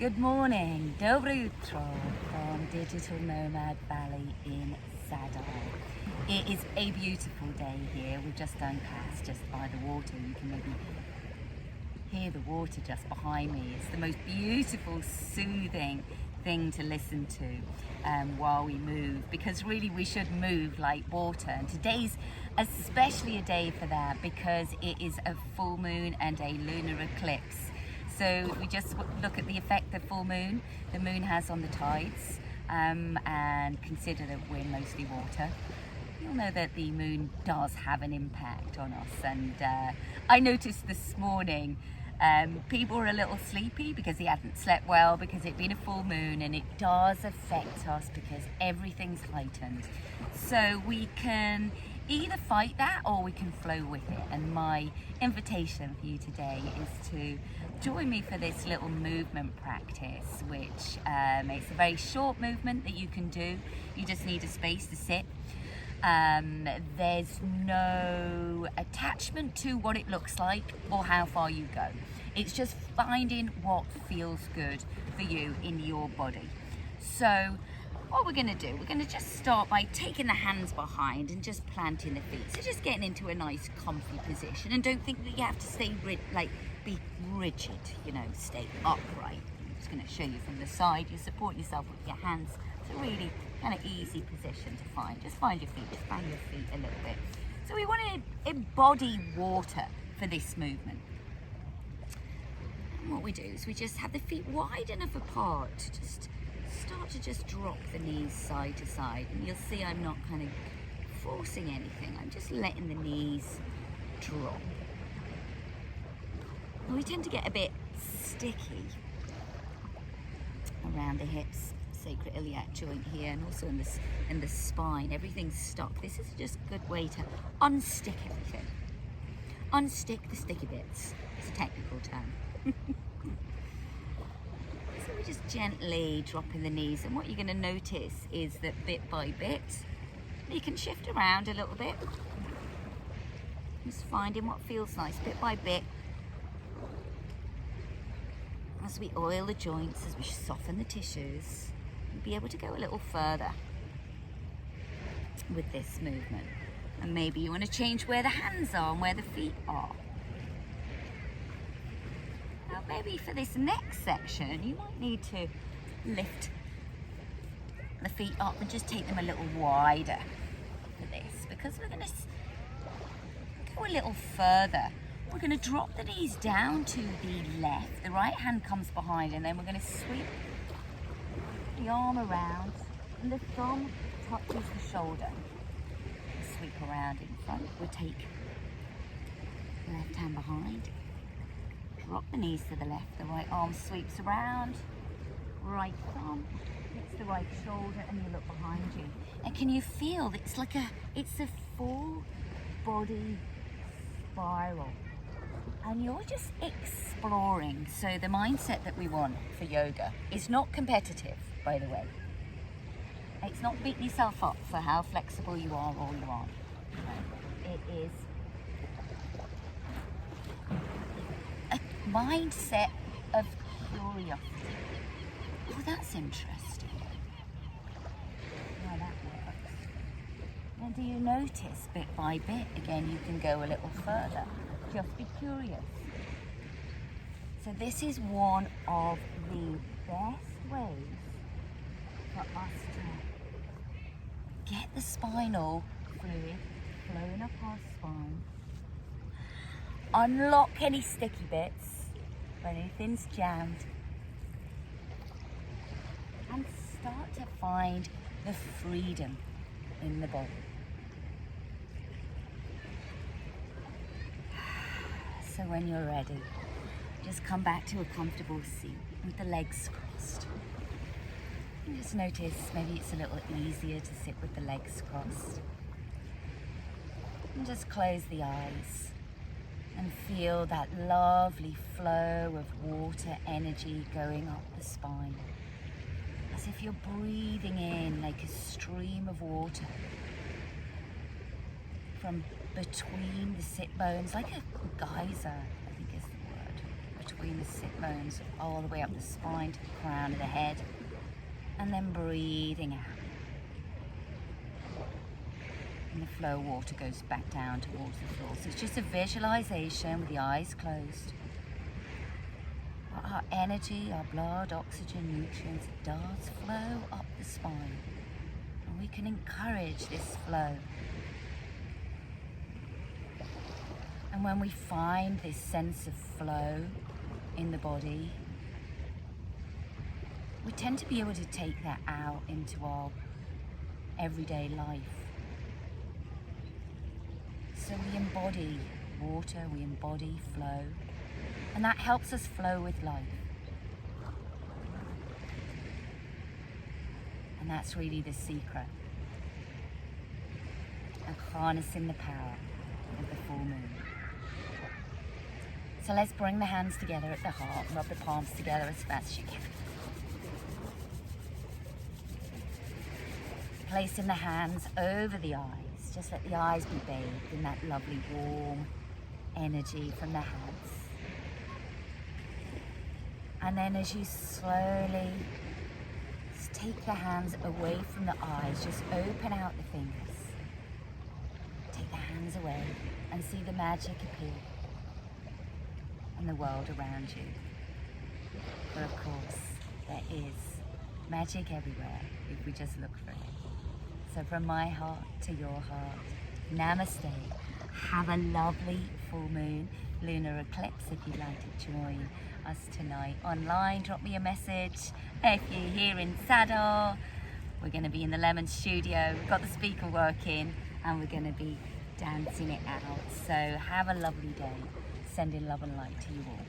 Good morning, Dobre Utro from Digital Nomad Valley in Zadar. It is a beautiful day here. We've just done class just by the water. You can maybe hear the water just behind me. It's the most beautiful, soothing thing to listen to while we move, because really we should move like water, and today's especially a day for that because it is a full moon and a lunar eclipse. So we just look at the effect the full moon, the moon has on the tides, and consider that we're mostly water. You'll know that the moon does have an impact on us, and I noticed this morning people were a little sleepy because they hadn't slept well, because it'd been a full moon, and it does affect us because everything's heightened. So we can either fight that or we can flow with it, and my invitation for you today is to join me for this little movement practice, which it's a very short movement that you can do. You just need a space to sit. There's no attachment to what it looks like or how far you go. It's just finding what feels good for you in your body. So what we're going to do, we're going to just start by taking the hands behind and just planting the feet. So just getting into a nice comfy position, and don't think that you have to stay be rigid, stay upright. I'm just going to show you from the side. You support yourself with your hands. It's a really kind of easy position to find. Just find your feet, just bang your feet a little bit. So we want to embody water for this movement. And what we do is we just have the feet wide enough apart to just start to just drop the knees side to side. And you'll see I'm not kind of forcing anything. I'm just letting the knees drop. And we tend to get a bit sticky around the hips, sacroiliac joint here, and also in the spine. Everything's stuck. This is just a good way to unstick everything. Unstick the sticky bits. It's a technical term. So we're just gently dropping the knees, and what you're going to notice is that bit by bit you can shift around a little bit, just finding what feels nice bit by bit. As we oil the joints, as we soften the tissues, you'll be able to go a little further with this movement. And maybe you want to change where the hands are and where the feet are. Now maybe for this next section, you might need to lift the feet up and just take them a little wider for this, because we're going to go a little further. We're going to drop the knees down to the left. The right hand comes behind, and then we're going to sweep the arm around, and the thumb touches the shoulder. We sweep around in front. We'll take the left hand behind, drop the knees to the left. The right arm sweeps around, right thumb hits the right shoulder, and you look behind you. And can you feel it's a full body spiral. And you're just exploring. So the mindset that we want for yoga is not competitive, by the way. It's not beating yourself up for how flexible you are or you aren't. It is a mindset of curiosity. Oh, that's interesting. How that works. And do you notice bit by bit? Again, you can go a little further. Just be curious. So this is one of the best ways for us to get the spinal fluid flowing up our spine, unlock any sticky bits when anything's jammed, and start to find the freedom in the body. So when you're ready, just come back to a comfortable seat with the legs crossed. And just notice maybe it's a little easier to sit with the legs crossed. And just close the eyes and feel that lovely flow of water energy going up the spine. As if you're breathing in like a stream of water from between the sit bones, like a geyser, I think is the word, between Bringing the sit bones all the way up the spine to the crown of the head. And then breathing out. And the flow of water goes back down towards the floor. So it's just a visualization with the eyes closed. Our energy, our blood, oxygen, nutrients, does flow up the spine. And we can encourage this flow. And when we find this sense of flow in the body, we tend to be able to take that out into our everyday life. So we embody water, we embody flow, and that helps us flow with life. And that's really the secret of harnessing the power of the full moon. So let's bring the hands together at the heart, rub the palms together as fast as you can. Placing the hands over the eyes, just let the eyes be bathed in that lovely warm energy from the hands. And then as you slowly take the hands away from the eyes, just open out the fingers. Take the hands away and see the magic appear in the world around you. But of course, there is magic everywhere if we just look for it. So from my heart to your heart, namaste. Have a lovely full moon lunar eclipse if you'd like to join us tonight online. Drop me a message. If you're here in Zadar, we're going to be in the Lemon studio. We've got the speaker working and we're going to be dancing it out. So have a lovely day. Sending love and light to you all.